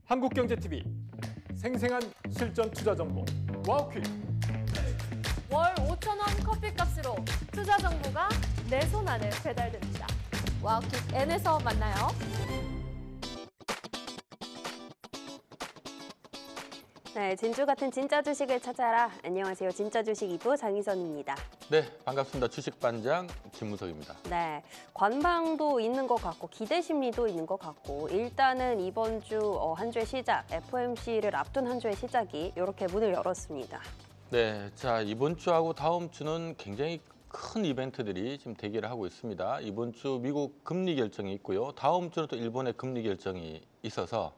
한국경제TV 생생한 실전 투자 정보 와우퀵. 월 5,000원 커피값으로 투자 정보가 내 손 안에 배달됩니다. 와우퀵 N에서 만나요. 네, 진주 같은 진짜 주식을 찾아라. 안녕하세요. 진짜 주식 2부 장희선입니다. 네, 반갑습니다. 주식반장 김무석입니다. 네, 관방도 있는 것 같고 기대 심리도 있는 것 같고 일단은 이번 주 한 주의 시작, FOMC를 앞둔 한 주의 시작이 이렇게 문을 열었습니다. 네, 자 이번 주하고 다음 주는 굉장히 큰 이벤트들이 지금 대기를 하고 있습니다. 이번 주 미국 금리 결정이 있고요. 다음 주는 또 일본의 금리 결정이 있어서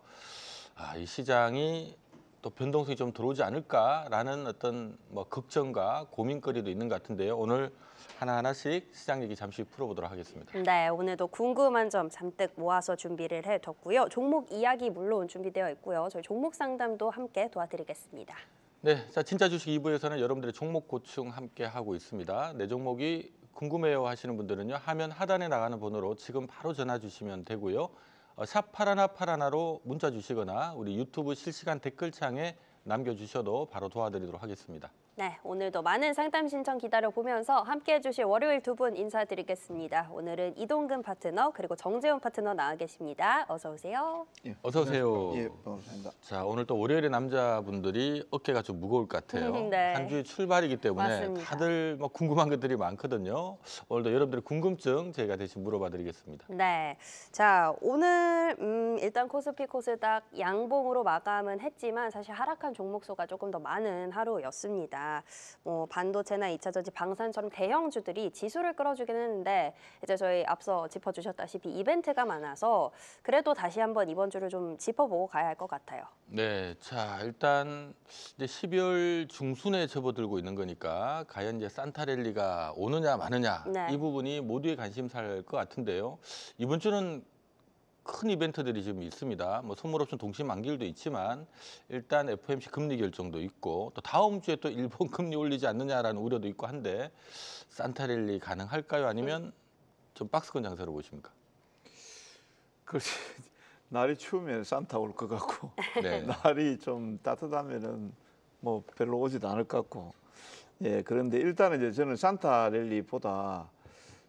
이 시장이 또 변동성이 좀 들어오지 않을까라는 어떤 걱정과 고민거리도 있는 것 같은데요. 오늘 하나하나씩 시장 얘기 잠시 풀어보도록 하겠습니다. 네, 오늘도 궁금한 점 잔뜩 모아서 준비를 해뒀고요. 종목 이야기 물론 준비되어 있고요. 저희 종목 상담도 함께 도와드리겠습니다. 네, 자 진짜 주식 2부에서는 여러분들의 종목 고충 함께 하고 있습니다. 내 종목이 궁금해요 하시는 분들은요. 화면 하단에 나가는 번호로 지금 바로 전화 주시면 되고요. 샵 8181로 문자 주시거나 우리 유튜브 실시간 댓글창에 남겨주셔도 바로 도와드리도록 하겠습니다. 네, 오늘도 많은 상담 신청 기다려보면서 함께해 주실 월요일 두 분 인사드리겠습니다. 오늘은 이동근 파트너 그리고 정재훈 파트너 나와 계십니다. 어서 오세요. 예, 어서 오세요. 예, 반갑습니다. 자, 오늘 또 월요일에 남자분들이 어깨가 좀 무거울 것 같아요. 네. 한 주의 출발이기 때문에 맞습니다. 다들 궁금한 것들이 많거든요. 오늘도 여러분들의 궁금증 저희가 대신 물어봐드리겠습니다. 네, 자 오늘 일단 코스피 코스닥 양봉으로 마감은 했지만 사실 하락한 종목수가 조금 더 많은 하루였습니다. 반도체나 2차 전지, 방산처럼 대형주들이 지수를 끌어주긴 했는데 이제 저희 앞서 짚어주셨다시피 이벤트가 많아서 그래도 다시 한번 이번 주를 좀 짚어보고 가야 할 것 같아요. 네, 자 일단 이제 12월 중순에 접어들고 있는 거니까 과연 이제 산타랠리가 오느냐 마느냐 네. 이 부분이 모두의 관심사일 것 같은데요. 이번 주는 큰 이벤트들이 지금 있습니다. 선물 옵션 동시 만기일도 있지만 일단 FOMC 금리 결정도 있고 또 다음 주에 또 일본 금리 올리지 않느냐라는 우려도 있고 한데 산타랠리 가능할까요? 아니면 좀 박스권 장세로 보십니까? 글쎄, 날이 추우면 산타 올 것 같고 네. 날이 좀 따뜻하면은 별로 오지도 않을 것 같고. 예, 그런데 일단은 이제 저는 산타랠리보다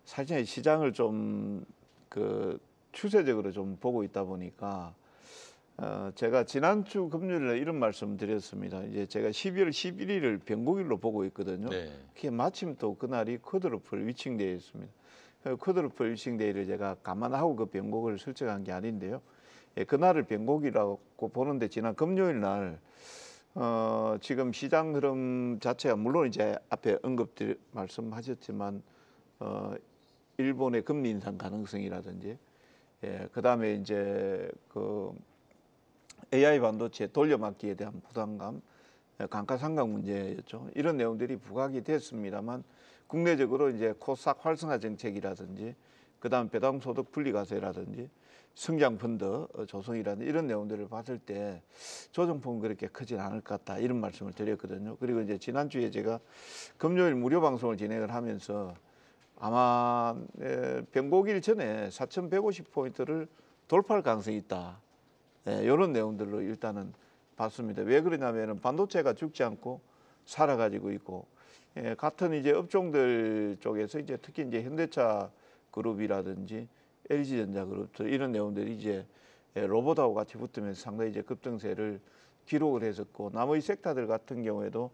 사실 시장을 좀 추세적으로 좀 보고 있다 보니까 제가 지난주 금요일에 이런 말씀 드렸습니다. 이제 제가 12월 11일을 변곡일로 보고 있거든요. 네. 그게 마침 또 그날이 쿼드루플 위칭되어 있습니다. 쿼드루플 위칭데이를 제가 감안하고 그 변곡을 설정한 게 아닌데요. 예, 그날을 변곡이라고 보는데 지난 금요일 날 지금 시장 흐름 자체가 물론 이제 앞에 말씀하셨지만 일본의 금리 인상 가능성이라든지 그다음에 이제 AI 반도체 돌려막기에 대한 부담감, 감가상각 문제였죠. 이런 내용들이 부각이 됐습니다만 국내적으로 이제 코스닥 활성화 정책이라든지 그다음 배당소득 분리과세라든지 성장 펀드 조성이라든지 이런 내용들을 봤을 때 조정폭은 그렇게 크진 않을 것 같다 이런 말씀을 드렸거든요. 그리고 이제 지난주에 제가 금요일 무료 방송을 진행을 하면서 아마 변곡일 전에 4,150포인트를 돌파할 가능성이 있다. 이런 내용들로 일단은 봤습니다. 왜 그러냐면은 반도체가 죽지 않고 살아가지고 있고 같은 이제 업종들 쪽에서 이제 특히 이제 현대차 그룹이라든지 LG전자 그룹들 이런 내용들이 이제 로봇하고 같이 붙으면서 상당히 이제 급등세를 기록을 했었고 나머지 섹터들 같은 경우에도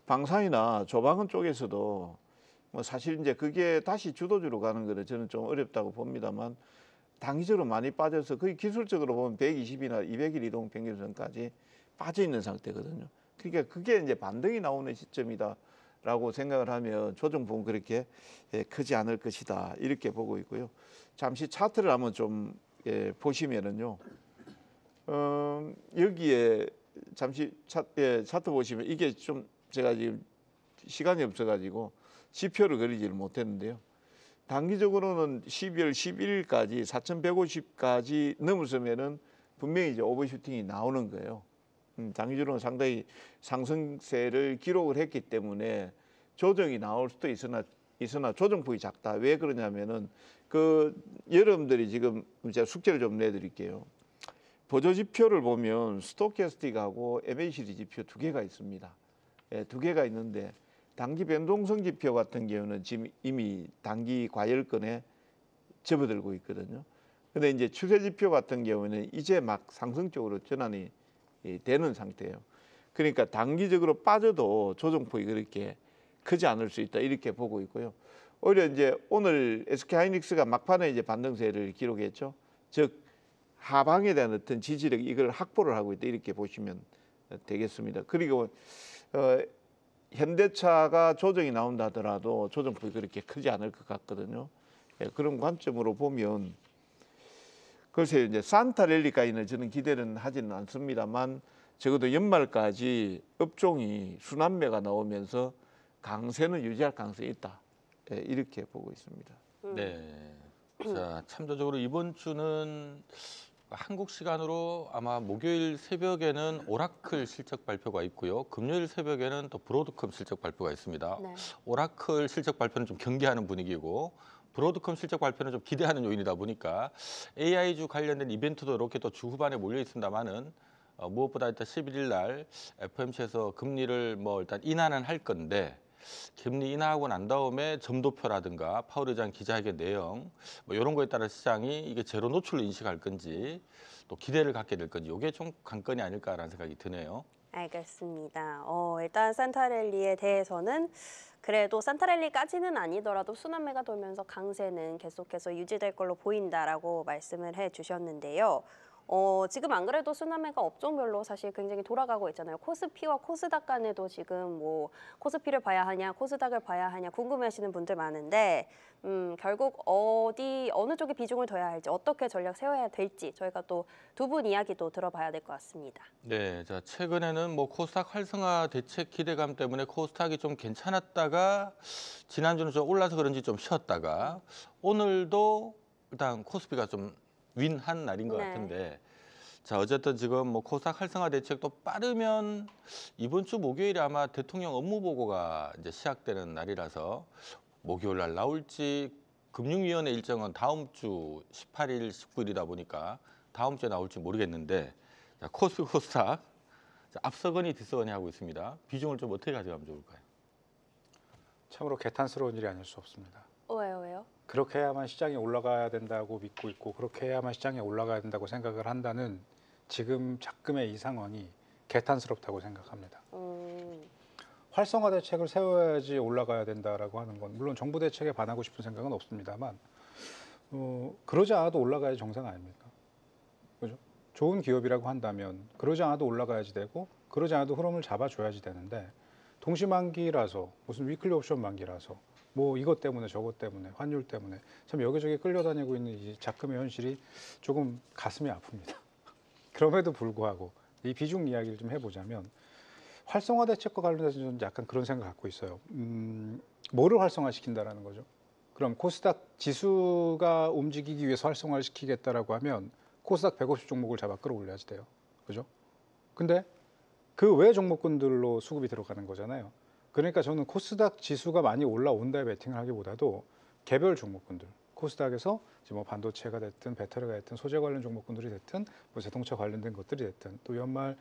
방산이나 조방은 쪽에서도 사실 이제 그게 다시 주도주로 가는 거는 저는 좀 어렵다고 봅니다만 단기적으로 많이 빠져서 거의 기술적으로 보면 120이나 200일 이동 평균선까지 빠져 있는 상태거든요. 그러니까 그게 이제 반등이 나오는 시점이다라고 생각을 하면 조정폭은 그렇게 크지 않을 것이다 이렇게 보고 있고요. 잠시 차트를 한번 좀 보시면은요. 여기에 잠시 차트 보시면 이게 좀 제가 지금 시간이 없어가지고 지표를 그리지를 못했는데요. 단기적으로는 12월 11일까지 4,150까지 넘어서면은 분명히 이제 오버슈팅이 나오는 거예요. 단기적으로는 상당히 상승세를 기록을 했기 때문에 조정이 나올 수도 있으나 조정폭이 작다. 왜 그러냐면은 여러분들이 지금 제가 숙제를 좀 내드릴게요. 보조 지표를 보면 스토캐스틱하고 MACD 지표 두 개가 있습니다. 예, 두 개가 있는데 단기 변동성 지표 같은 경우는 지금 이미 단기 과열권에 접어들고 있거든요. 근데 이제 추세 지표 같은 경우는 이제 막 상승 쪽으로 전환이 되는 상태예요. 그러니까 단기적으로 빠져도 조정폭이 그렇게 크지 않을 수 있다 이렇게 보고 있고요. 오히려 이제 오늘 SK하이닉스가 막판에 이제 반등세를 기록했죠. 즉 하방에 대한 어떤 지지력 이걸 확보를 하고 있다 이렇게 보시면 되겠습니다. 그리고 현대차가 조정이 나온다 하더라도 조정폭이 그렇게 크지 않을 것 같거든요. 예, 그런 관점으로 보면 글쎄요, 이제 산타랠리까지는 저는 기대는 하지는 않습니다만 적어도 연말까지 업종이 순환매가 나오면서 강세는 유지할 가능성이 있다. 예, 이렇게 보고 있습니다. 네. 자, 참조적으로 이번 주는 한국 시간으로 아마 목요일 새벽에는 오라클 실적 발표가 있고요. 금요일 새벽에는 또 브로드컴 실적 발표가 있습니다. 네. 오라클 실적 발표는 좀 경계하는 분위기고 브로드컴 실적 발표는 좀 기대하는 요인이다 보니까 AI주 관련된 이벤트도 이렇게 또 주 후반에 몰려 있습니다만은 무엇보다 일단 11일 날 FOMC에서 금리를 뭐 일단 인하는 할 건데 금리 인하하고 난 다음에 점도표라든가 파월 의장 기자회견 내용 뭐 이런 거에 따라 시장이 이게 제로 노출로 인식할 건지 또 기대를 갖게 될 건지 이게 좀 관건이 아닐까라는 생각이 드네요. 알겠습니다. 일단 산타랠리에 대해서는 그래도 산타랠리까지는 아니더라도 순환매가 돌면서 강세는 계속해서 유지될 걸로 보인다라고 말씀을 해주셨는데요. 지금 안 그래도 순환매가 업종별로 사실 굉장히 돌아가고 있잖아요. 코스피와 코스닥 간에도 지금 뭐 코스피를 봐야 하냐, 코스닥을 봐야 하냐 궁금해하시는 분들 많은데 결국 어느 쪽에 비중을 둬야 할지 어떻게 전략 세워야 될지 저희가 또 두 분 이야기도 들어봐야 될 것 같습니다. 네, 자 최근에는 뭐 코스닥 활성화 대책 기대감 때문에 코스닥이 좀 괜찮았다가 지난주는 좀 올라서 그런지 좀 쉬었다가 오늘도 일단 코스피가 좀 윈한 날인 것 네. 같은데 자 어쨌든 지금 뭐 코스닥 활성화 대책도 빠르면 이번 주 목요일에 아마 대통령 업무 보고가 이제 시작되는 날이라서 목요일 날 나올지 금융위원회 일정은 다음 주 18일, 19일이다 보니까 다음 주에 나올지 모르겠는데 자, 코스피 코스닥 자, 앞서거니 뒤서거니 하고 있습니다. 비중을 좀 어떻게 가져가면 좋을까요? 참으로 개탄스러운 일이 아닐 수 없습니다. 왜요? 그렇게 해야만 시장이 올라가야 된다고 믿고 있고 그렇게 해야만 시장이 올라가야 된다고 생각을 한다는 지금 작금의 이 상황이 개탄스럽다고 생각합니다. 활성화 대책을 세워야지 올라가야 된다라고 하는 건 물론 정부 대책에 반하고 싶은 생각은 없습니다만 그러지 않아도 올라가야 정상 아닙니까? 그죠? 좋은 기업이라고 한다면 그러지 않아도 올라가야지 되고 그러지 않아도 흐름을 잡아줘야지 되는데 동시만기라서 무슨 위클리 옵션 만기라서 뭐 이것 때문에 저것 때문에 환율 때문에 참 여기저기 끌려다니고 있는 이 작금의 현실이 조금 가슴이 아픕니다. 그럼에도 불구하고 이 비중 이야기를 좀 해보자면 활성화 대책과 관련해서 저는 약간 그런 생각 갖고 있어요. 뭐를 활성화시킨다라는 거죠? 그럼 코스닥 지수가 움직이기 위해서 활성화를 시키겠다라고 하면 코스닥 150 종목을 잡아 끌어올려야지 돼요. 그죠? 근데 그 외 종목군들로 수급이 들어가는 거잖아요. 그러니까 저는 코스닥 지수가 많이 올라온다에 베팅을 하기보다도 개별 종목군들, 코스닥에서 뭐 반도체가 됐든 배터리가 됐든 소재 관련 종목군들이 됐든 뭐 자동차 관련된 것들이 됐든 또 연말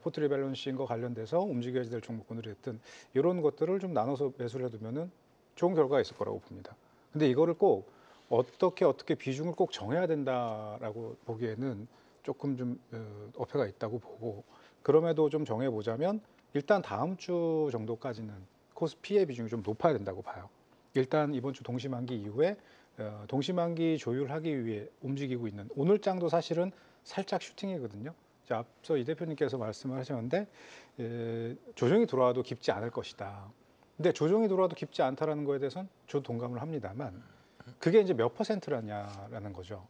포트 리밸런싱과 관련돼서 움직여야 될 종목군들이 됐든 이런 것들을 좀 나눠서 매수를 해두면은 좋은 결과가 있을 거라고 봅니다. 근데 이거를 꼭 어떻게 비중을 꼭 정해야 된다라고 보기에는 조금 좀 어폐가 있다고 보고 그럼에도 좀 정해보자면 일단 다음 주 정도까지는 코스피의 비중이 좀 높아야 된다고 봐요. 일단 이번 주 동시만기 이후에 동시만기 조율하기 위해 움직이고 있는 오늘장도 사실은 살짝 슈팅이거든요. 자, 앞서 이 대표님께서 말씀을 하셨는데 조정이 들어와도 깊지 않을 것이다. 근데 조정이 들어와도 깊지 않다라는 거에 대해서는 저도 동감을 합니다만 그게 이제 몇 퍼센트라냐라는 거죠.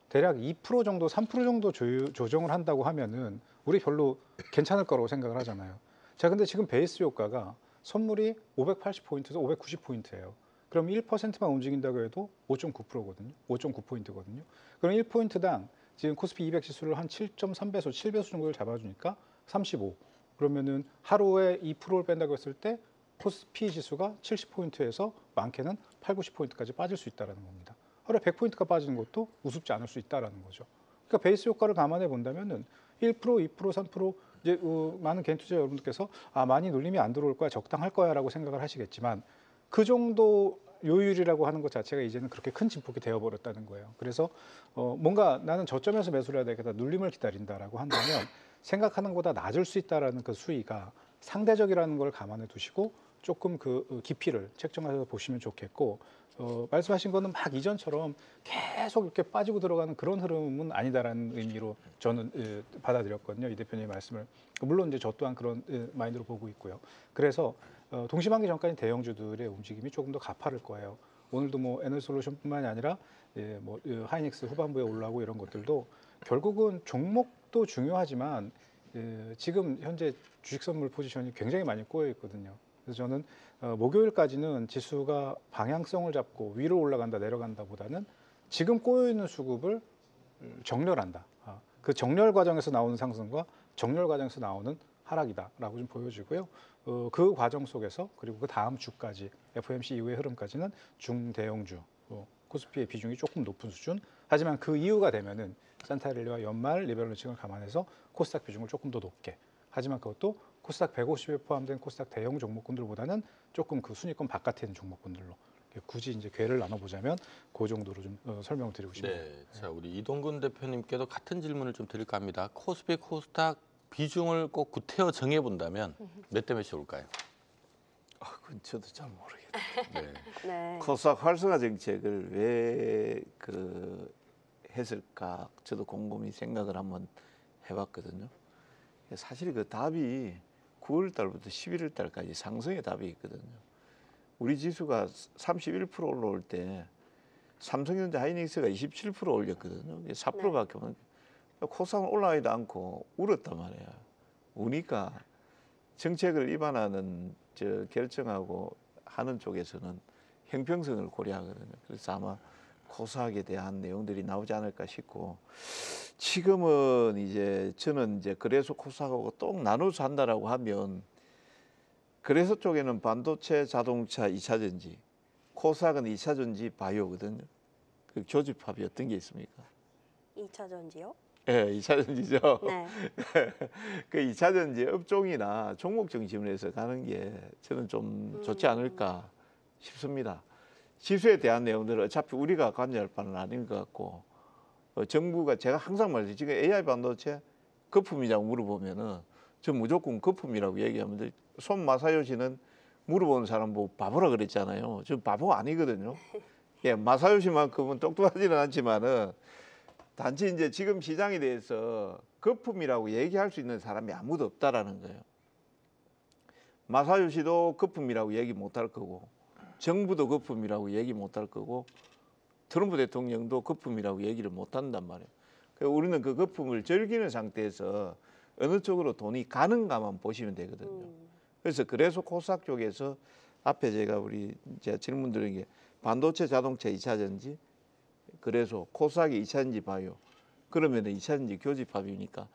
대략 2% 정도, 3% 정도 조정을 한다고 하면은 우리 별로 괜찮을 거라고 생각을 하잖아요. 자, 근데 지금 베이스 효과가 선물이 580포인트에서 590포인트예요. 그럼 1%만 움직인다고 해도 5.9%거든요. 5.9포인트거든요. 그럼 1포인트당 지금 코스피 200 지수를 한 7.3배속, 7배속 정도를 잡아주니까 35. 그러면은 하루에 2%를 뺀다고 했을 때 코스피 지수가 70포인트에서 많게는 8, 90포인트까지 빠질 수 있다는 겁니다. 하루에 100포인트가 빠지는 것도 우습지 않을 수 있다는 거죠. 그러니까 베이스 효과를 감안해 본다면은 1%, 2%, 3% 이제 많은 개인 투자 여러분들께서 많이 눌림이 안 들어올 거야, 적당할 거야라고 생각을 하시겠지만 그 정도 요율이라고 하는 것 자체가 이제는 그렇게 큰 진폭이 되어버렸다는 거예요. 그래서 뭔가 나는 저점에서 매수를 해야 되겠다, 눌림을 기다린다라고 한다면 생각하는 것보다 낮을 수 있다라는 그 수위가 상대적이라는 걸 감안해 두시고 조금 그 깊이를 책정해서 보시면 좋겠고, 말씀하신 거는 막 이전처럼 계속 이렇게 빠지고 들어가는 그런 흐름은 아니다라는 의미로 저는 받아들였거든요. 이 대표님의 말씀을. 물론 이제 저 또한 그런 마인드로 보고 있고요. 그래서 동시반기 전까지 대형주들의 움직임이 조금 더 가파를 거예요. 오늘도 뭐 에너솔루션뿐만이 아니라 뭐 하이닉스 후반부에 올라오고 이런 것들도 결국은 종목도 중요하지만 지금 현재 주식 선물 포지션이 굉장히 많이 꼬여 있거든요. 그래서 저는 목요일까지는 지수가 방향성을 잡고 위로 올라간다 내려간다 보다는 지금 꼬여 있는 수급을 정렬한다. 그 정렬 과정에서 나오는 상승과 정렬 과정에서 나오는 하락이다라고 좀 보여지고요. 그 과정 속에서 그리고 그 다음 주까지 FOMC 이후의 흐름까지는 중대형주 코스피의 비중이 조금 높은 수준. 하지만 그 이유가 되면은 산타랠리와 연말 리버럴층을 감안해서 코스닥 비중을 조금 더 높게. 하지만 그것도 코스닥 150에 포함된 코스닥 대형 종목군들보다는 조금 그 순위권 바깥에 있는 종목군들로 굳이 이제 궤를 나눠보자면 그 정도로 좀 설명을 드리고 싶습니다. 네, 자 우리 이동근 대표님께도 같은 질문을 좀 드릴까 합니다. 코스피, 코스닥 비중을 꼭 구태여 정해 본다면 몇 대 몇이 올까요? 그건 저도 잘 모르겠어요. 네. 네. 코스닥 활성화 정책을 왜 했을까? 저도 곰곰이 생각을 한번 해봤거든요. 사실 그 답이 9월 달부터 11월 달까지 상승의 답이 있거든요. 우리 지수가 31% 올라올 때 삼성전자 하이닉스가 27% 올렸거든요. 4%밖에 없는. 코스닥은 올라가지도 않고 울었단 말이에요. 우니까 정책을 위반하는 결정하고 하는 쪽에서는 형평성을 고려하거든요. 그래서 아마 코스닥에 대한 내용들이 나오지 않을까 싶고, 지금은 이제 저는 이제 그래서 코스닥하고 또 나눠서 한다라고 하면, 그래서 쪽에는 반도체, 자동차, 2차 전지, 코스닥은 2차 전지 바이오거든요. 그 교집합이 어떤 게 있습니까? 2차 전지요? 네, 2차 전지죠. 네. 그 2차 전지 업종이나 종목 중심으로 해서 가는 게 저는 좀 좋지 않을까 싶습니다. 지수에 대한 내용들은 어차피 우리가 관여할 바는 아닌 것 같고, 정부가 제가 항상 말해요. 지금 AI 반도체 거품이냐고 물어보면은 저 무조건 거품이라고 얘기하면 손 마사요시는 물어보는 사람 보고 바보라 그랬잖아요. 저 바보 아니거든요. 예, 마사요시만큼은 똑똑하지는 않지만은 단지 이제 지금 시장에 대해서 거품이라고 얘기할 수 있는 사람이 아무도 없다라는 거예요. 마사요시도 거품이라고 얘기 못할 거고, 정부도 거품이라고 얘기 못할 거고, 트럼프 대통령도 거품이라고 얘기를 못한단 말이에요. 그래서 우리는 그 거품을 즐기는 상태에서 어느 쪽으로 돈이 가는가만 보시면 되거든요. 그래서 코스닥 쪽에서 앞에 제가 질문 드린 게 반도체, 자동차, 2차 전지, 그래서 코스닥이 2차 전지 바이오, 그러면 2차 전지 교집합이니까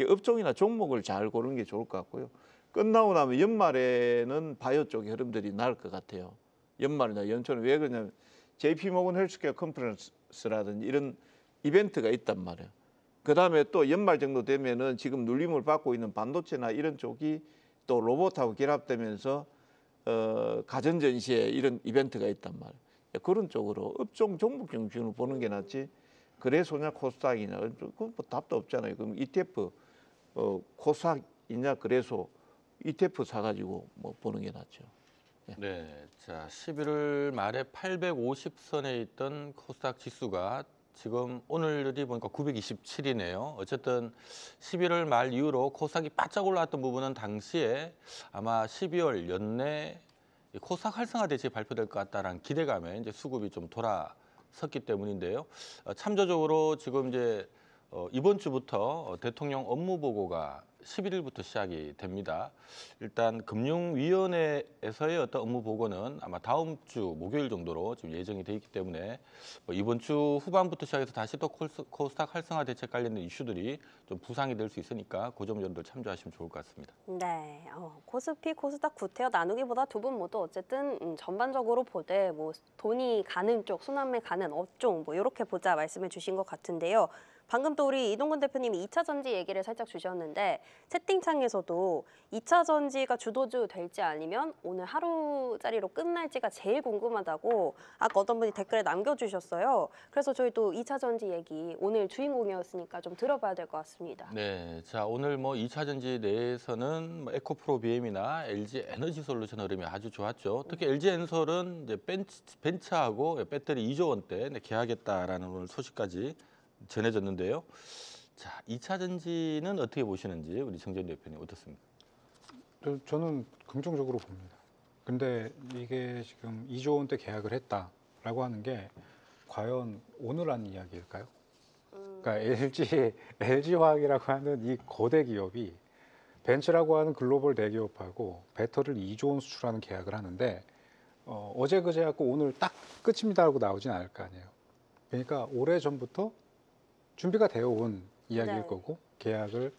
업종이나 종목을 잘 고르는 게 좋을 것 같고요. 끝나고 나면 연말에는 바이오 쪽의 흐름들이 나을 것 같아요. 연말이나 연초는. 왜 그러냐면 JP모건 헬스케어 컨퍼런스라든지 이런 이벤트가 있단 말이에요. 그 다음에 또 연말 정도 되면은 지금 눌림을 받고 있는 반도체나 이런 쪽이 또 로봇하고 결합되면서 가전전시에 이런 이벤트가 있단 말이에요. 그런 쪽으로 업종 종목 중심으로 보는 게 낫지, 그래소냐 코스닥이냐 그건 뭐 답도 없잖아요. 그럼 ETF 코스닥이냐 그래소 ETF 사가지고 뭐 보는 게 낫죠. 네, 자 11월 말에 850선에 있던 코스닥 지수가 지금 오늘이 보니까 927이네요. 어쨌든 11월 말 이후로 코스닥이 바짝 올라왔던 부분은 당시에 아마 12월 연내 코스닥 활성화 대책이 발표될 것 같다라는 기대감에 이제 수급이 좀 돌아섰기 때문인데요. 참조적으로 지금 이제 이번 주부터 대통령 업무 보고가 11일부터 시작이 됩니다. 일단 금융위원회에서의 어떤 업무 보고는 아마 다음 주 목요일 정도로 지금 예정이 돼 있기 때문에 이번 주 후반부터 시작해서 다시 또 코스닥 활성화 대책 관련된 이슈들이 좀 부상이 될 수 있으니까 그 점 여러분들 참조하시면 좋을 것 같습니다. 네, 코스피, 코스닥 구태여 나누기보다 두 분 모두 어쨌든 전반적으로 보되 뭐 돈이 가는 쪽, 순환매 가는 업종 뭐 이렇게 보자 말씀해 주신 것 같은데요. 방금 또 우리 이동근 대표님이 2차 전지 얘기를 살짝 주셨는데 채팅창에서도 2차 전지가 주도주 될지 아니면 오늘 하루짜리로 끝날지가 제일 궁금하다고 아까 어떤 분이 댓글에 남겨주셨어요. 그래서 저희 또 2차 전지 얘기 오늘 주인공이었으니까 좀 들어봐야 될 것 같습니다. 네, 자 오늘 뭐 2차 전지 내에서는 뭐 에코프로 BM이나 LG 에너지 솔루션 흐름이 아주 좋았죠. 특히 LG 엔솔은 이제 벤처하고 배터리 2조 원대 계약했다라는 오늘 소식까지 전해졌는데요. 자, 2차 전지는 어떻게 보시는지 우리 정재인 대표님 어떻습니까? 저는 긍정적으로 봅니다. 근데 이게 지금 2조 원대 계약을 했다라고 하는 게 과연 오늘 한 이야기일까요? 그러니까 LG화학이라고 하는 이 거대 기업이 벤츠라고 하는 글로벌 대기업하고 배터리를 2조 원 수출하는 계약을 하는데 어제 그제 갖고 오늘 딱 끝입니다라고 나오진 않을 거 아니에요. 그러니까 오래 전부터 준비가 되어 온 이야기일 네. 거고 계약을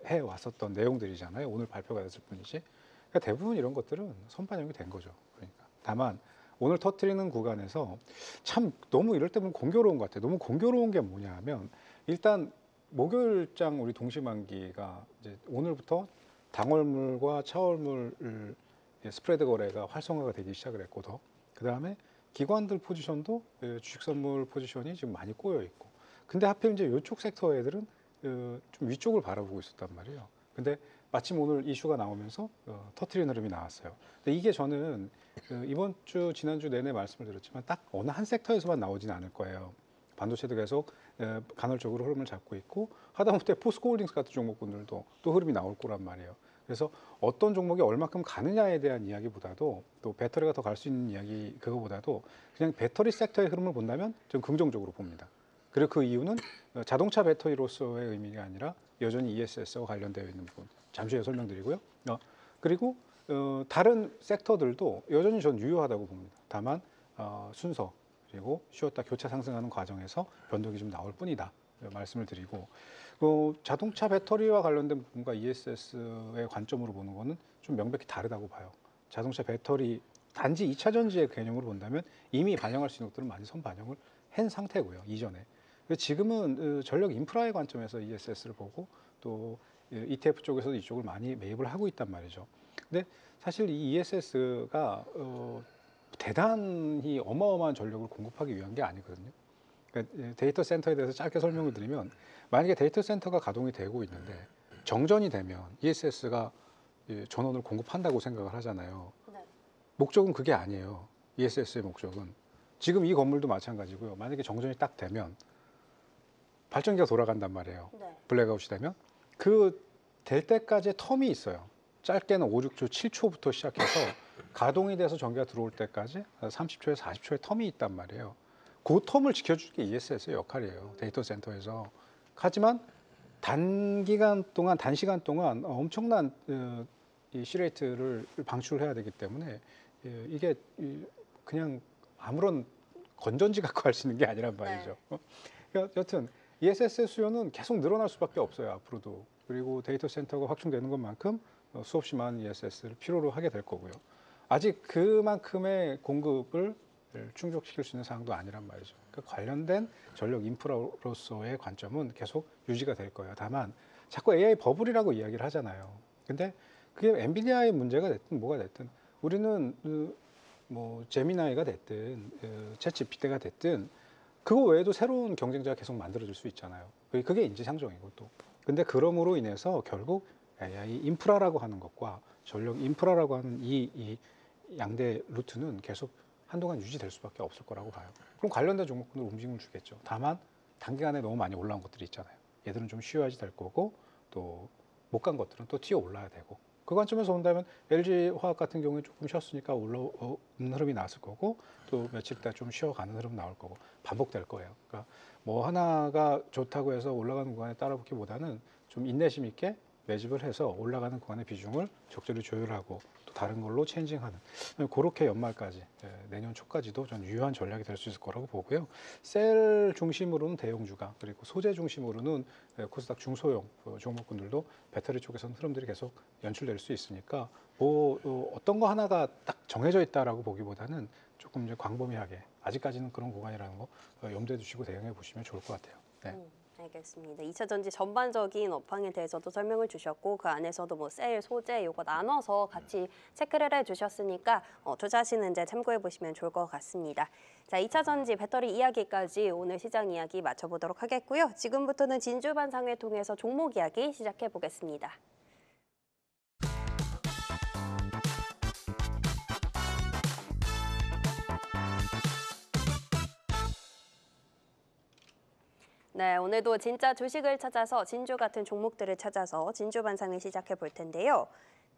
해 왔었던 내용들이잖아요. 오늘 발표가 됐을 뿐이지. 그러니까 대부분 이런 것들은 선반영이 된 거죠. 그러니까 다만 오늘 터트리는 구간에서 참 너무 이럴 때 보면 공교로운 것 같아요. 너무 공교로운 게 뭐냐 하면 일단 목요일장 우리 동시만기가 이제 오늘부터 당월물과 차월물 스프레드 거래가 활성화가 되기 시작을 했고 그 다음에 기관들 포지션도 주식 선물 포지션이 지금 많이 꼬여 있고 근데 하필 이제 이쪽 섹터 애들은 좀 위쪽을 바라보고 있었단 말이에요. 근데 마침 오늘 이슈가 나오면서 터트리는 흐름이 나왔어요. 근데 이게 저는 이번 주 지난주 내내 말씀을 드렸지만 딱 어느 한 섹터에서만 나오지는 않을 거예요. 반도체도 계속 간헐적으로 흐름을 잡고 있고 하다못해 포스코홀딩스 같은 종목군들도 또 흐름이 나올 거란 말이에요. 그래서 어떤 종목이 얼마큼 가느냐에 대한 이야기보다도 또 배터리가 더 갈 수 있는 이야기 그거보다도 그냥 배터리 섹터의 흐름을 본다면 좀 긍정적으로 봅니다. 그리고 그 이유는 자동차 배터리로서의 의미가 아니라 여전히 ESS와 관련되어 있는 부분 잠시 후에 설명드리고요. 그리고 다른 섹터들도 여전히 전 유효하다고 봅니다. 다만 순서 그리고 쉬었다 교차 상승하는 과정에서 변동이 좀 나올 뿐이다 말씀을 드리고 자동차 배터리와 관련된 부분과 ESS의 관점으로 보는 거는 좀 명백히 다르다고 봐요. 자동차 배터리 단지 2차 전지의 개념으로 본다면 이미 반영할 수 있는 것들은 많이 선반영을 한 상태고요. 이전에. 지금은 전력 인프라의 관점에서 ESS를 보고 또 ETF 쪽에서도 이쪽을 많이 매입을 하고 있단 말이죠. 근데 사실 이 ESS가 대단히 어마어마한 전력을 공급하기 위한 게 아니거든요. 그러니까 데이터 센터에 대해서 짧게 설명을 드리면 만약에 데이터 센터가 가동이 되고 있는데 정전이 되면 ESS가 전원을 공급한다고 생각을 하잖아요. 네. 목적은 그게 아니에요. ESS의 목적은 지금 이 건물도 마찬가지고요. 만약에 정전이 딱 되면 발전기가 돌아간단 말이에요. 네. 블랙아웃이 되면 그 될 때까지의 텀이 있어요. 짧게는 5, 6초, 7초부터 시작해서 가동이 돼서 전기가 들어올 때까지 30초에서 40초의 텀이 있단 말이에요. 그 텀을 지켜주는 게 ESS의 역할이에요. 데이터 센터에서. 하지만 단시간 동안 엄청난 이 C레이트를 방출해야 되기 때문에 이게 그냥 아무런 건전지 갖고 할 수 있는 게 아니란 말이죠. 그러니까 여튼 ESS의 수요는 계속 늘어날 수밖에 없어요. 앞으로도. 그리고 데이터 센터가 확충되는 것만큼 수없이 많은 ESS를 필요로 하게 될 거고요. 아직 그만큼의 공급을 충족시킬 수 있는 상황도 아니란 말이죠. 그러니까 관련된 전력 인프라로서의 관점은 계속 유지가 될 거예요. 다만 자꾸 AI 버블이라고 이야기를 하잖아요. 근데 그게 엔비디아의 문제가 됐든 뭐가 됐든 우리는 뭐 제미나이가 됐든 챗GPT가 됐든 그거 외에도 새로운 경쟁자가 계속 만들어질 수 있잖아요. 그게 인지상정이고 또. 근데 그럼으로 인해서 결국 AI 인프라라고 하는 것과 전력 인프라라고 하는 이 양대 루트는 계속 한동안 유지될 수밖에 없을 거라고 봐요. 그럼 관련된 종목군들 움직임을 주겠죠. 다만 단기간에 너무 많이 올라온 것들이 있잖아요. 얘들은 좀 쉬어야지 될 거고 또 못 간 것들은 또 튀어 올라야 되고 그 관점에서 본다면 LG화학 같은 경우에 조금 쉬었으니까 올라오는 흐름이 나왔을 거고 또 며칠 있다 좀 쉬어가는 흐름 나올 거고 반복될 거예요. 그러니까 뭐 하나가 좋다고 해서 올라가는 구간에 따라붙기보다는 좀 인내심 있게 매집을 해서 올라가는 구간의 비중을 적절히 조율하고 또 다른 걸로 체인징하는 그렇게 연말까지 내년 초까지도 전 유효한 전략이 될 수 있을 거라고 보고요. 셀 중심으로는 대형주가 그리고 소재 중심으로는 코스닥 중소형 종목군들도 배터리 쪽에서는 흐름들이 계속 연출될 수 있으니까 뭐 어떤 거 하나가 딱 정해져 있다라고 보기보다는 조금 이제 광범위하게 아직까지는 그런 구간이라는 거 염두에 두시고 대응해 보시면 좋을 것 같아요. 네. 알겠습니다. 2차 전지 전반적인 업황에 대해서도 설명을 주셨고 그 안에서도 뭐 셀, 소재 요거 나눠서 같이 체크를 해주셨으니까 투자하시는 데 참고해 보시면 좋을 것 같습니다. 자, 2차 전지 배터리 이야기까지 오늘 시장 이야기 마쳐보도록 하겠고요. 지금부터는 진주반상회 통해서 종목 이야기 시작해 보겠습니다. 네, 오늘도 진짜 주식을 찾아서 진주 같은 종목들을 찾아서 진주반상을 시작해 볼 텐데요.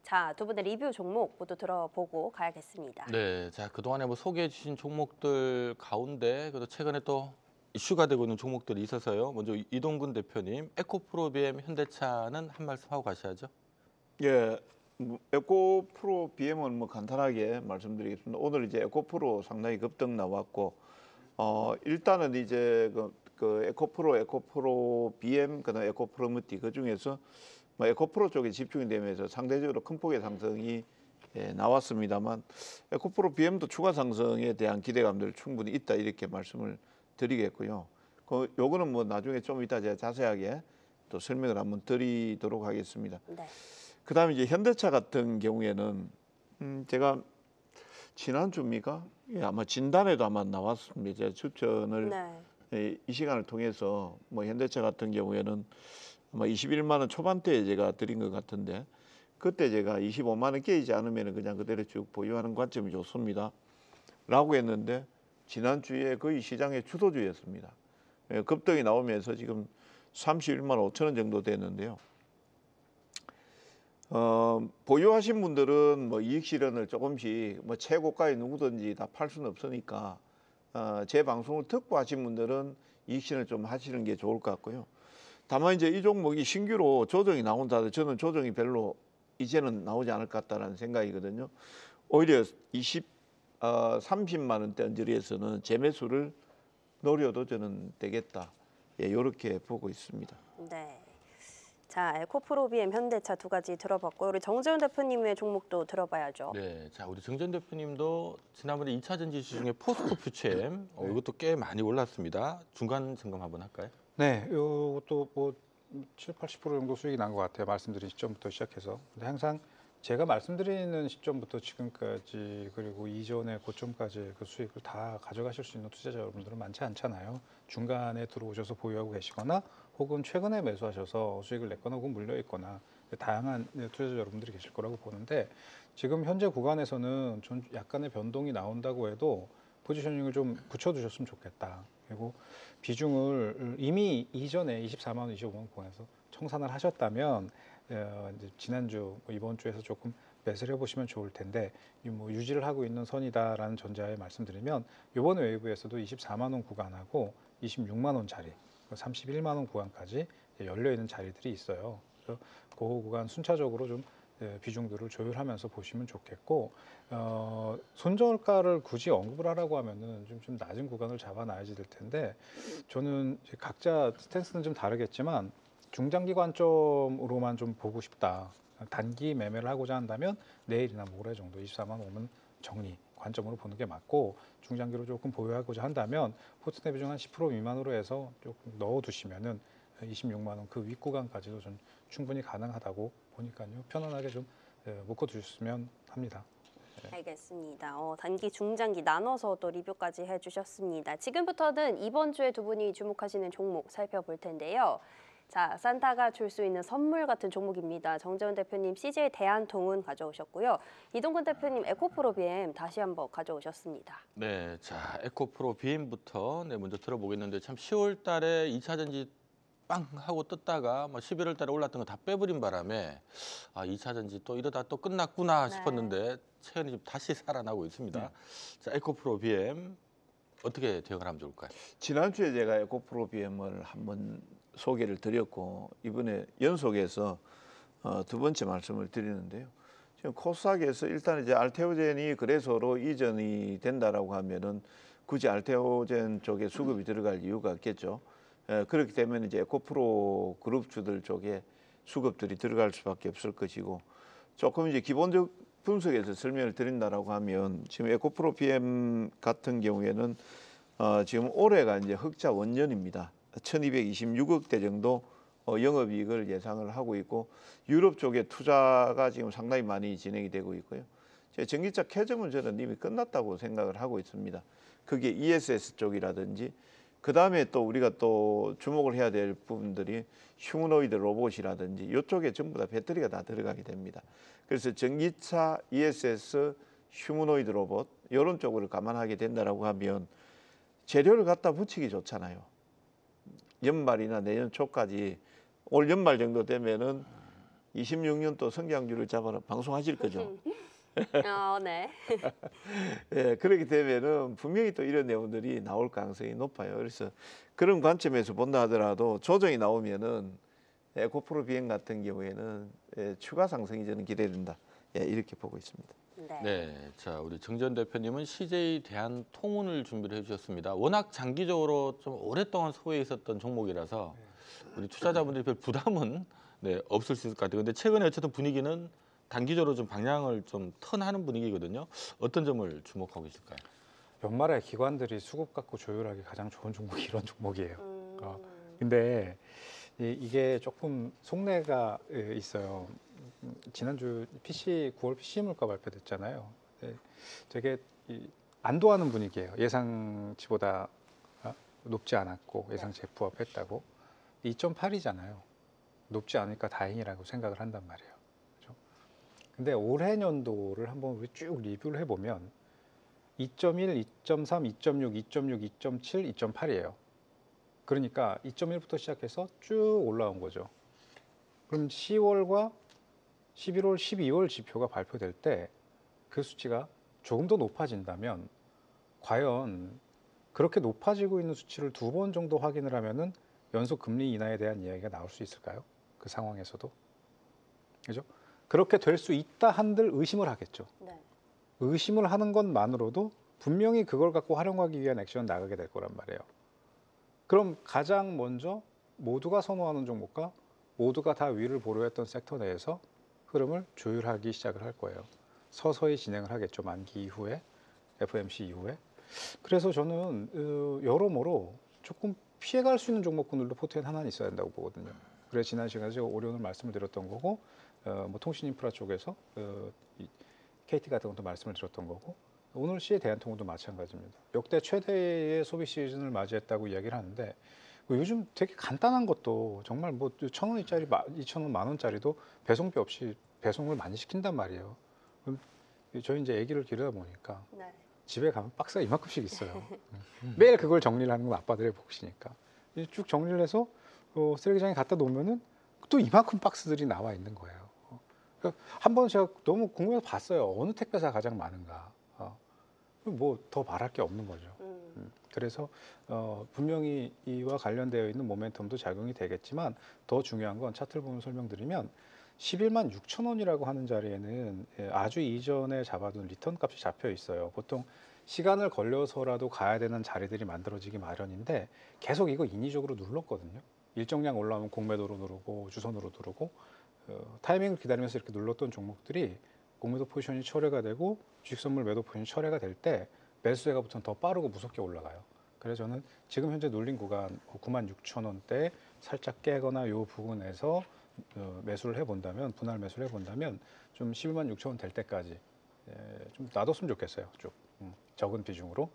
자, 두 분의 리뷰 종목 모두 들어보고 가야겠습니다. 네, 자 그동안에 뭐 소개해 주신 종목들 가운데 그래도 최근에 또 이슈가 되고 있는 종목들이 있어서요. 먼저 이동근 대표님, 에코프로 BM 현대차는 한 말씀 하고 가셔야죠. 예, 에코프로 BM은 뭐 간단하게 말씀드리겠습니다. 오늘 이제 에코프로 상당히 급등 나왔고, 일단은 이제 그 에코프로 BM, 그다음 에코프로 무티 그 중에서 뭐 에코프로 쪽에 집중이 되면서 상대적으로 큰 폭의 상승이 나왔습니다만 에코프로 BM도 추가 상승에 대한 기대감들 충분히 있다 이렇게 말씀을 드리겠고요. 요거는 뭐 나중에 좀 이따 제가 자세하게 또 설명을 한번 드리도록 하겠습니다. 네. 그다음에 이제 현대차 같은 경우에는 제가 지난주입니까? 예, 아마 진단에도 아마 나왔습니다. 제가 추천을 네. 이 시간을 통해서 뭐 현대차 같은 경우에는 아마 21만 원 초반대에 제가 드린 것 같은데 그때 제가 25만 원 깨지지 않으면 그냥 그대로 쭉 보유하는 관점이 좋습니다. 라고 했는데 지난주에 거의 시장의 주도주였습니다. 예, 급등이 나오면서 지금 31만 5천 원 정도 됐는데요. 보유하신 분들은 뭐 이익 실현을 조금씩 뭐 최고가에 누구든지 다 팔 수는 없으니까 제 방송을 듣고 하신 분들은 이익 실현을 좀 하시는 게 좋을 것 같고요. 다만 이제 이 종목이 신규로 조정이 나온다 하더라도 저는 조정이 별로 이제는 나오지 않을 것 같다는 생각이거든요. 오히려 30만 원대 언저리에서는 재매수를 노려도 저는 되겠다. 예, 이렇게 보고 있습니다. 네. 자, 에코프로 BM 현대차 두 가지 들어봤고 우리 정재훈 대표님의 종목도 들어봐야죠. 네, 자 우리 정전 대표님도 지난번에 2차 전지 시중에 포스코 퓨처엠 이것도 꽤 많이 올랐습니다. 중간 점검 한번 할까요? 네, 이것도 뭐 7, 80% 정도 수익이 난 것 같아요. 말씀드린 시점부터 시작해서. 근데 항상 제가 말씀드리는 시점부터 지금까지 그리고 이전의 고점까지 그 수익을 다 가져가실 수 있는 투자자 여러분들은 많지 않잖아요. 중간에 들어오셔서 보유하고 계시거나 혹은 최근에 매수하셔서 수익을 냈거나 혹은 물려 있거나 다양한 투자자 여러분들이 계실 거라고 보는데 지금 현재 구간에서는 좀 약간의 변동이 나온다고 해도 포지셔닝을 좀 붙여두셨으면 좋겠다. 그리고 비중을 이미 이전에 24만 원, 25만 원 구간에서 청산을 하셨다면 이제 지난주 이번 주에서 조금 매수를 해보시면 좋을 텐데 뭐 유지를 하고 있는 선이다라는 전제하에 말씀드리면 이번 웨이브에서도 24만 원 구간하고 26만 원짜리 31만 원 구간까지 열려 있는 자리들이 있어요. 그래서 그 구간 순차적으로 좀 비중들을 조율하면서 보시면 좋겠고 손절가를 굳이 언급을 하라고 하면은 좀 낮은 구간을 잡아놔야지 될 텐데 저는 각자 스탠스는 좀 다르겠지만 중장기 관점으로만 좀 보고 싶다. 단기 매매를 하고자 한다면 내일이나 모레 정도 24만 원 오면 정리 관점으로 보는 게 맞고 중장기로 조금 보유하고자 한다면 포트내 비중 한 10% 미만으로 해서 조금 넣어두시면은 26만 원 그 윗구간까지도 좀 충분히 가능하다고 보니까요. 편안하게 좀 묶어두셨으면 합니다. 알겠습니다. 단기, 중장기 나눠서 또 리뷰까지 해주셨습니다. 지금부터는 이번 주에 두 분이 주목하시는 종목 살펴볼 텐데요. 자, 산타가 줄 수 있는 선물 같은 종목입니다. 정재훈 대표님 CJ 대한통운 가져오셨고요. 이동근 대표님 에코프로 BM 다시 한번 가져오셨습니다. 네, 자 에코프로 BM부터 먼저 들어보겠는데 참 10월 달에 2차 전지 빵 하고 떴다가 뭐 11월 달에 올랐던 거 다 빼버린 바람에 2차 전지 또 이러다 또 끝났구나 싶었는데 최근에 좀 다시 살아나고 있습니다. 자 에코프로 BM 어떻게 대응을 하면 좋을까요? 지난주에 제가 에코프로 BM을 한번 소개를 드렸고 이번에 연속해서 두 번째 말씀을 드리는데요. 지금 코스닥에서 일단 이제 알테오젠이 거래소로 이전이 된다라고 하면은 굳이 알테오젠 쪽에 수급이 들어갈 이유가 없겠죠. 그렇기 때문에 이제 에코프로 그룹주들 쪽에 수급들이 들어갈 수밖에 없을 것이고 조금 이제 기본적 분석에서 설명을 드린다라고 하면 지금 에코프로 BM 같은 경우에는 지금 올해가 이제 흑자 원년입니다. 1226억대 정도 영업이익을 예상을 하고 있고 유럽 쪽에 투자가 지금 상당히 많이 진행이 되고 있고요. 전기차 캐즘은 저는 이미 끝났다고 생각을 하고 있습니다. 그게 ESS 쪽이라든지 그 다음에 또 우리가 또 주목을 해야 될 부분들이 휴머노이드 로봇이라든지 이쪽에 전부 다 배터리가 다 들어가게 됩니다. 그래서 전기차, ESS, 휴머노이드 로봇 이런 쪽을 감안하게 된다라고 하면 재료를 갖다 붙이기 좋잖아요. 연말이나 내년 초까지 올 연말 정도 되면은 26년 또 성장률을 잡아라 방송하실 거죠. 네. 예, 그렇게 되면은 분명히 또 이런 내용들이 나올 가능성이 높아요. 그래서 그런 관점에서 본다 하더라도 조정이 나오면은 에코프로 비행 같은 경우에는 추가 상승이 저는 기대된다. 이렇게 보고 있습니다. 네, 자 우리 정전 대표님은 CJ 대한통운을 준비를 해주셨습니다. 워낙 장기적으로 좀 오랫동안 소외 있었던 종목이라서 우리 투자자분들이 별 부담은 없을 수 있을 것 같아요. 근데 최근에 어쨌든 분위기는 단기적으로 좀 방향을 좀 턴하는 분위기거든요. 어떤 점을 주목하고 있을까요? 연말에 기관들이 수급 갖고 조율하기 가장 좋은 종목이 이런 종목이에요. 근데 이게 조금 속내가 있어요. 지난주 9월 PC 물가 발표됐잖아요. 되게 안도하는 분위기예요. 예상치보다 높지 않았고 예상치에 부합했다고. 2.8이잖아요. 높지 않으니까 다행이라고 생각을 한단 말이에요. 그렇죠? 근데 올해 년도를 한번 우리 쭉 리뷰를 해보면 2.1, 2.3, 2.6, 2.6, 2.7, 2.8이에요. 그러니까 2.1부터 시작해서 쭉 올라온 거죠. 그럼 10월과 11월, 12월 지표가 발표될 때 그 수치가 조금 더 높아진다면 과연 그렇게 높아지고 있는 수치를 2번 정도 확인을 하면은 연속 금리 인하에 대한 이야기가 나올 수 있을까요? 그 상황에서도. 그죠? 그렇게 될 수 있다 한들 의심을 하겠죠. 네. 의심을 하는 것만으로도 분명히 그걸 갖고 활용하기 위한 액션은 나가게 될 거란 말이에요. 그럼 가장 먼저 모두가 선호하는 종목과 모두가 다 위를 보려했던 섹터 내에서 흐름을 조율하기 시작을 할 거예요. 서서히 진행을 하겠죠. 만기 이후에, FOMC 이후에. 그래서 저는 여러모로 조금 피해갈 수 있는 종목군들도 포트에 하나는 있어야 된다고 보거든요. 그래서 지난 시간에 제가 오리온을 말씀을 드렸던 거고, 뭐 통신 인프라 쪽에서 KT 같은 것도 말씀을 드렸던 거고, 오늘 CJ 대한통운도 마찬가지입니다. 역대 최대의 소비 시즌을 맞이했다고 이야기를 하는데 요즘 되게 간단한 것도 정말 뭐 1,000원짜리, 2,000원, 10,000원짜리도 배송비 없이 배송을 많이 시킨단 말이에요. 그럼 저희 이제 아기를 기르다 보니까 집에 가면 박스가 이만큼씩 있어요. 매일 그걸 정리를 하는 건 아빠들의 몫이니까. 쭉 정리를 해서 쓰레기장에 갖다 놓으면은 또 이만큼 박스들이 나와 있는 거예요. 그러니까 한번 제가 너무 궁금해서 봤어요. 어느 택배사 가장 많은가. 뭐 더 말할 게 없는 거죠. 그래서 분명히 이와 관련되어 있는 모멘텀도 작용이 되겠지만 더 중요한 건 차트를 보면 설명드리면 11만 6천 원이라고 하는 자리에는 아주 이전에 잡아둔 리턴 값이 잡혀 있어요. 보통 시간을 걸려서라도 가야 되는 자리들이 만들어지기 마련인데 계속 이거 인위적으로 눌렀거든요. 일정량 올라오면 공매도로 누르고 주선으로 누르고 타이밍을 기다리면서 이렇게 눌렀던 종목들이 공매도 포지션이 철회가 되고 주식선물 매도 포지션이 철회가 될 때 매수세가부터는 더 빠르고 무섭게 올라가요. 그래서 저는 지금 현재 눌린 구간 9만 6천 원대 살짝 깨거나 이 부분에서 매수를 해본다면 분할 매수를 해본다면 좀 11만 6천 원 될 때까지 좀 놔뒀으면 좋겠어요. 쭉 적은 비중으로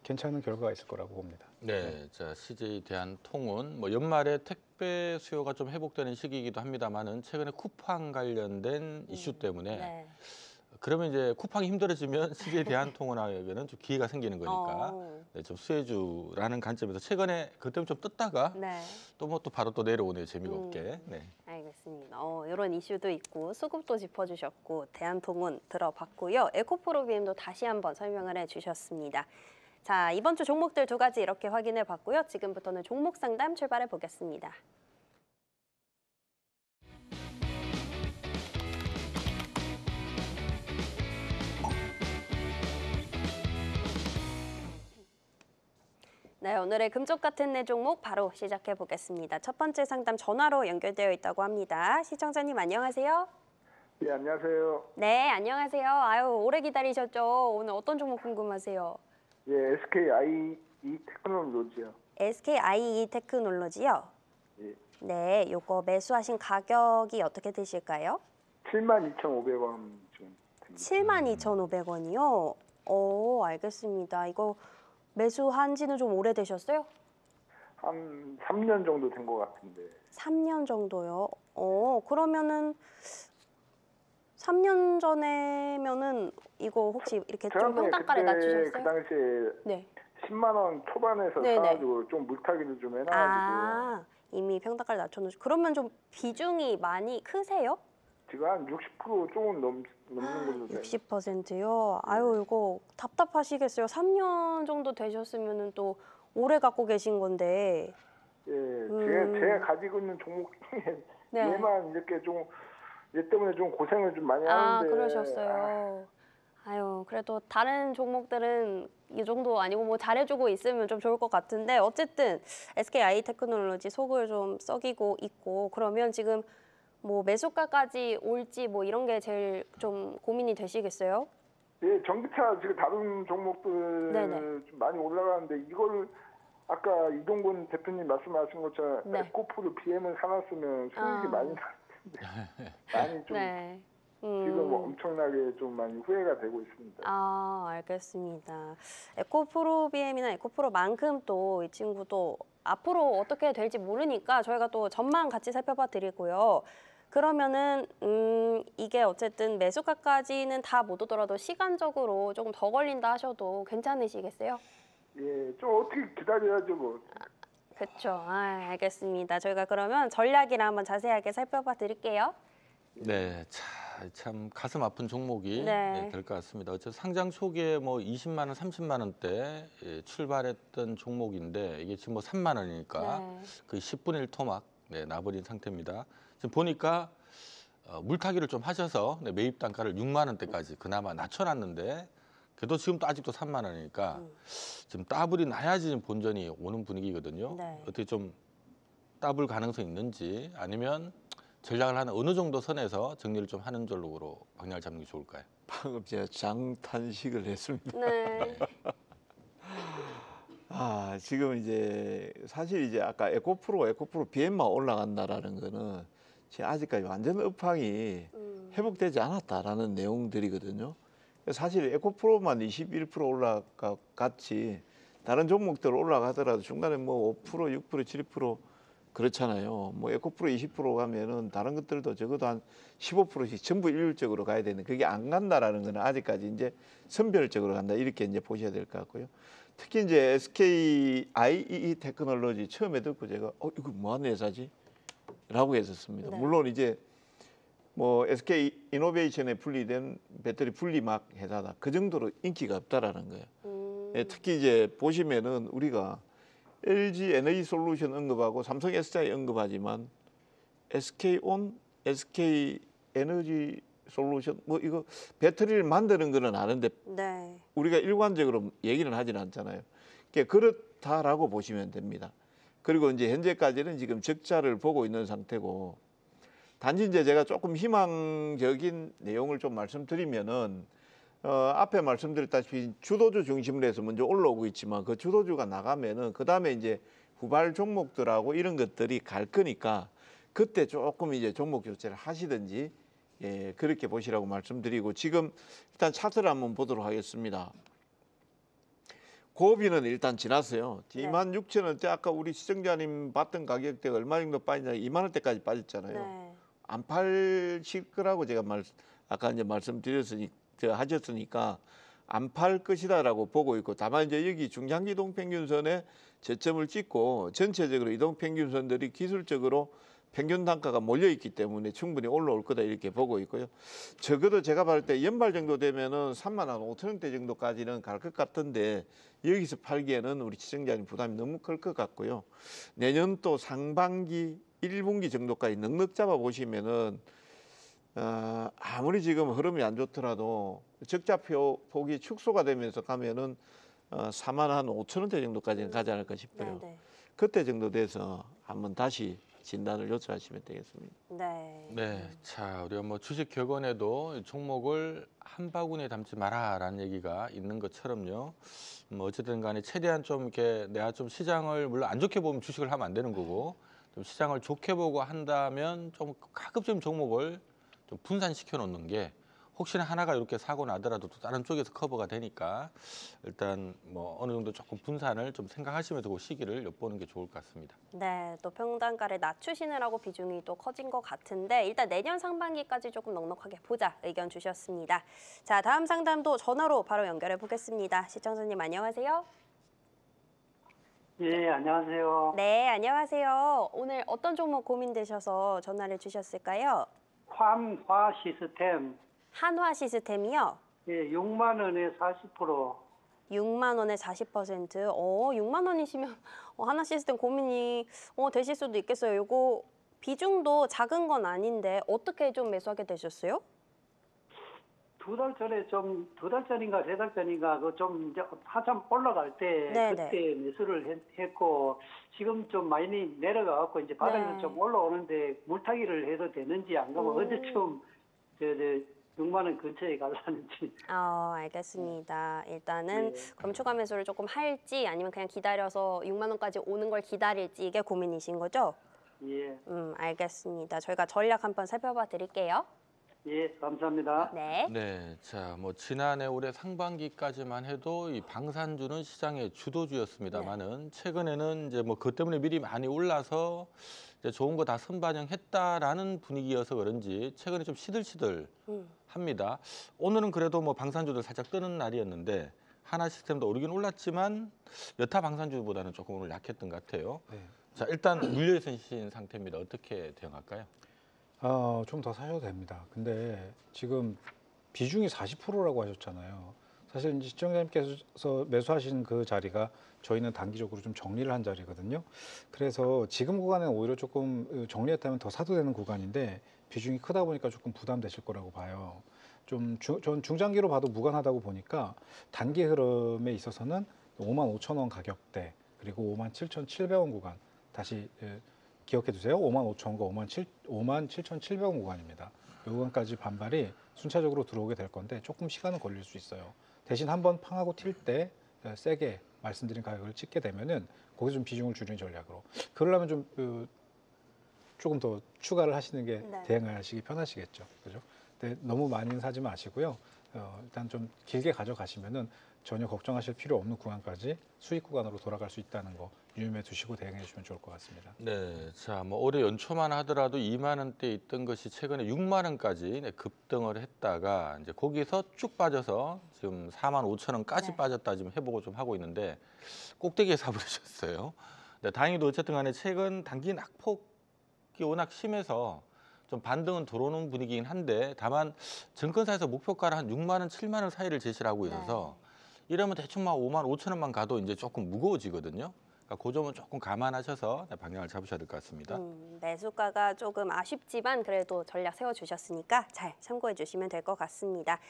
괜찮은 결과가 있을 거라고 봅니다. 네, 자 CJ 대한통운 뭐 연말에 택배 수요가 좀 회복되는 시기이기도 합니다만은 최근에 쿠팡 관련된 이슈 때문에 그러면 이제 쿠팡이 힘들어지면 CJ 대한통운에게는 좀 기회가 생기는 거니까 좀 수혜주라는 관점에서 최근에 그 때문에 좀 떴다가 또 뭐 또 바로 또 내려오네요. 재미가 없게. 알겠습니다. 이런 이슈도 있고 수급도 짚어주셨고 대한통운 들어봤고요. 에코프로비엠도 다시 한번 설명을 해주셨습니다. 자, 이번 주 종목들 2가지 이렇게 확인해 봤고요. 지금부터는 종목 상담 출발해 보겠습니다. 네, 오늘의 금쪽 같은 내 종목 바로 시작해 보겠습니다. 첫 번째 상담 전화로 연결되어 있다고 합니다. 시청자님 안녕하세요. 네, 안녕하세요. 네, 안녕하세요. 아유, 오래 기다리셨죠? 오늘 어떤 종목 궁금하세요? 예, SKIE 테크놀로지요. SKIE 테크놀로지요. 예. 네, 요거 매수하신 가격이 어떻게 되실까요? 72,500원 좀 됩니다. 72,500원이요. 알겠습니다. 이거 매수한 지는 좀 오래되셨어요? 한 3년 정도 된 것 같은데. 3년 정도요. 그러면은 3년 전에면은 이거 혹시 이렇게 좀 처음에 평단가를 그때 낮추셨어요? 그 당시에 네. 10만 원 초반에서 네네. 사가지고 좀 물타기를 좀 해놔가지고 아, 이미 평단가를 낮춰놓으시. 그러면 좀 비중이 많이 크세요? 지금 한 60% 조금 넘는 걸로 돼요. 60%요? 아유, 이거 답답하시겠어요. 3년 정도 되셨으면은 또 오래 갖고 계신 건데. 예, 제가 가지고 있는 종목 중에 네. 얘만 이렇게 좀 얘 때문에 좀 고생을 좀 많이 아, 하는데. 그러셨어요. 아유, 그래도 다른 종목들은 이 정도 아니고 뭐 잘해주고 있으면 좀 좋을 것 같은데 어쨌든 SKI 테크놀로지 속을 좀 썩이고 있고 그러면 지금 뭐 매수가까지 올지 뭐 이런 게 제일 좀 고민이 되시겠어요? 예, 전기차 지금 다른 종목들 네네. 좀 많이 올라가는데 이걸 아까 이동근 대표님 말씀하신 것처럼 네. 에코프로 BM을 사놨으면 수익이 아. 많이 나는데 많이 좀 네. 지금 뭐 엄청나게 좀 많이 후회가 되고 있습니다. 아, 알겠습니다. 에코프로 BM이나 에코프로만큼 또 이 친구도 앞으로 어떻게 될지 모르니까 저희가 또 전망 같이 살펴봐 드리고요. 그러면은 이게 어쨌든 매수가까지는 다 못 오더라도 시간적으로 조금 더 걸린다 하셔도 괜찮으시겠어요? 예, 좀 어떻게 기다려야죠 뭐. 그렇죠. 아, 알겠습니다. 저희가 그러면 전략이랑 한번 자세하게 살펴봐 드릴게요. 네, 참 가슴 아픈 종목이 네. 될 것 같습니다. 어쨌든 상장 초기에 뭐 20만 원, 30만 원대 출발했던 종목인데 이게 지금 뭐 3만 원이니까 네. 그 10분의 1 토막 나버린 상태입니다. 지금 보니까 물타기를 좀 하셔서 매입 단가를 6만 원대까지 그나마 낮춰놨는데 그래도 지금 또 아직도 3만 원이니까 지금 따블이 나야지 지금 본전이 오는 분위기거든요. 네. 어떻게 좀 따블 가능성이 있는지 아니면 전략을 하는 어느 정도 선에서 정리를 좀 하는 쪽으로 방향을 잡는 게 좋을까요? 방금 제가 장탄식을 했습니다. 네. 지금 이제 사실 이제 아까 에코프로 BM만 올라간다라는 거는 지금 아직까지 완전 업황이 회복되지 않았다라는 내용들이거든요. 사실 에코프로만 21% 올라갔지 다른 종목들 올라가더라도 중간에 뭐 5%, 6%, 7% 그렇잖아요. 뭐 에코프로 20% 가면은 다른 것들도 적어도 한 15%씩 전부 일률적으로 가야 되는 그게 안 간다라는 거는 아직까지 이제 선별적으로 간다 이렇게 이제 보셔야 될 것 같고요. 특히 이제 SKIE 테크놀로지 처음에 듣고 제가 이거 뭐 하는 회사지? 라고 했었습니다. 네. 물론 이제 뭐 SK 이노베이션에 분리된 배터리 분리막 회사다. 그 정도로 인기가 없다라는 거예요. 예, 특히 이제 보시면은 우리가 LG 에너지 솔루션 언급하고 삼성 SDI 언급하지만 SK온, SK 에너지 솔루션 뭐 이거 배터리를 만드는 거는 아는데 네. 우리가 일관적으로 얘기는 하지는 않잖아요. 그렇다라고 보시면 됩니다. 그리고 이제 현재까지는 지금 적자를 보고 있는 상태고 단지 이제 제가 조금 희망적인 내용을 좀 말씀드리면은 앞에 말씀드렸다시피 주도주 중심으로 해서 먼저 올라오고 있지만 그 주도주가 나가면은 그 다음에 이제 후발 종목들하고 이런 것들이 갈 거니까 그때 조금 이제 종목 교체를 하시든지 예, 그렇게 보시라고 말씀드리고 지금 일단 차트를 한번 보도록 하겠습니다. 고비는 일단 지났어요. 네. 26,000원대 아까 우리 시청자님 봤던 가격대가 얼마 정도 빠지냐 2만 원대까지 빠졌잖아요. 네. 안 팔실 거라고 제가 아까 이제 하셨으니까 안 팔 것이다라고 보고 있고 다만 이제 여기 중장기 이동평균선에 저점을 찍고 전체적으로 이동평균선들이 기술적으로 평균 단가가 몰려 있기 때문에 충분히 올라올 거다 이렇게 보고 있고요. 적어도 제가 봤을 때 연말 정도 되면은 35,000원대 정도까지는 갈 것 같은데 여기서 팔기에는 우리 시청자님 부담이 너무 클 것 같고요. 내년 또 상반기 1분기 정도까지 넉넉 잡아 보시면은 아무리 지금 흐름이 안 좋더라도 적자 폭이 축소가 되면서 가면은 45,000원대 정도까지는 가지 않을까 싶어요. 네. 그때 정도 돼서 한번 다시 진단을 요청하시면 되겠습니다. 네. 네, 자 우리가 뭐 주식 격언에도 종목을 한 바구니에 담지 마라라는 얘기가 있는 것처럼요. 뭐 어쨌든 간에 최대한 좀 이렇게 내가 좀 시장을 물론 안 좋게 보면 주식을 하면 안 되는 거고 좀 시장을 좋게 보고 한다면 좀 가급적 종목을 좀 분산시켜 놓는 게 혹시나 하나가 이렇게 사고 나더라도 또 다른 쪽에서 커버가 되니까 일단 뭐 어느 정도 조금 분산을 좀 생각하시면서 그 시기를 엿보는 게 좋을 것 같습니다. 네, 또 평단가를 낮추시느라고 비중이 또 커진 것 같은데 일단 내년 상반기까지 조금 넉넉하게 보자 의견 주셨습니다. 자, 다음 상담도 전화로 바로 연결해 보겠습니다. 시청자님 안녕하세요. 예, 안녕하세요. 네, 안녕하세요. 오늘 어떤 종목 고민되셔서 전화를 주셨을까요? 환화 시스템, 한화 시스템이요. 예, 6만 원에 40%. 6만 원에 40%. 6만 원이시면 한화 시스템 고민이 되실 수도 있겠어요. 요거 비중도 작은 건 아닌데 어떻게 좀 매수하게 되셨어요? 두 달 전인가 세 달 전인가 그 좀 이제 한참 올라갈 때 네네. 그때 매수를 했고 지금 좀 많이 내려가 갖고 이제 바닥에서 네. 좀 올라오는데 물타기를 해도 되는지 안 가면 언제쯤 저 6만 원 근처에 갈라는지. 알겠습니다. 일단은 예. 그럼 추가 매수를 조금 할지 아니면 그냥 기다려서 6만 원까지 오는 걸 기다릴지 이게 고민이신 거죠? 예, 알겠습니다. 저희가 전략 한번 살펴봐 드릴게요. 예, 감사합니다. 네. 네, 자, 뭐 지난해 올해 상반기까지만 해도 이 방산주는 시장의 주도주였습니다만은 최근에는 이제 뭐 그것 때문에 미리 많이 올라서 이제 좋은 거 다 선반영했다라는 분위기여서 그런지 최근에 좀 시들시들합니다. 오늘은 그래도 뭐 방산주들 살짝 뜨는 날이었는데 하나 시스템도 오르긴 올랐지만 여타 방산주보다는 조금 오늘 약했던 것 같아요. 네. 자, 일단 물려 있으신 상태입니다. 어떻게 대응할까요? 좀 더 사셔도 됩니다. 근데 지금 비중이 40%라고 하셨잖아요. 사실 이제 시청자님께서 매수하신 그 자리가 저희는 단기적으로 좀 정리를 한 자리거든요. 그래서 지금 구간은 오히려 조금 정리했다면 더 사도 되는 구간인데 비중이 크다 보니까 조금 부담되실 거라고 봐요. 전 중장기로 봐도 무관하다고 보니까 단기 흐름에 있어서는 55,000원 가격대 그리고 57,700원 구간 다시 기억해 두세요. 55,000원과 57,700원 구간입니다. 이 구간까지 반발이 순차적으로 들어오게 될 건데 조금 시간은 걸릴 수 있어요. 대신 한번 팡하고 튈 때 세게 말씀드린 가격을 찍게 되면은 거기서 좀 비중을 줄이는 전략으로. 그러려면 좀 조금 더 추가를 하시는 게 네. 대응하시기 편하시겠죠. 그죠? 근데 너무 많이는 사지 마시고요. 일단 좀 길게 가져가시면은 전혀 걱정하실 필요 없는 구간까지 수익 구간으로 돌아갈 수 있다는 거 유념해 두시고 대응해 주시면 좋을 것 같습니다. 네, 자, 뭐 올해 연초만 하더라도 2만 원대 있던 것이 최근에 6만 원까지 급등을 했다가 이제 거기서 쭉 빠져서 지금 4만 5천 원까지 네. 빠졌다 지금 회복을 좀 하고 있는데 꼭대기에 사버리셨어요. 네, 다행히도 어쨌든 간에 최근 단기 낙폭이 워낙 심해서 좀 반등은 들어오는 분위기긴 한데 다만 증권사에서 목표가를 한 6만 원, 7만 원 사이를 제시를 하고 있어서 이러면 대충 막 5만 5천 원만 가도 이제 조금 무거워지거든요. 그러니까 그 점은 조금 감안하셔서 방향을 잡으셔야 될 것 같습니다. 매수가가 조금 아쉽지만 그래도 전략 세워주셨으니까 잘 참고해 주시면 될 것 같습니다.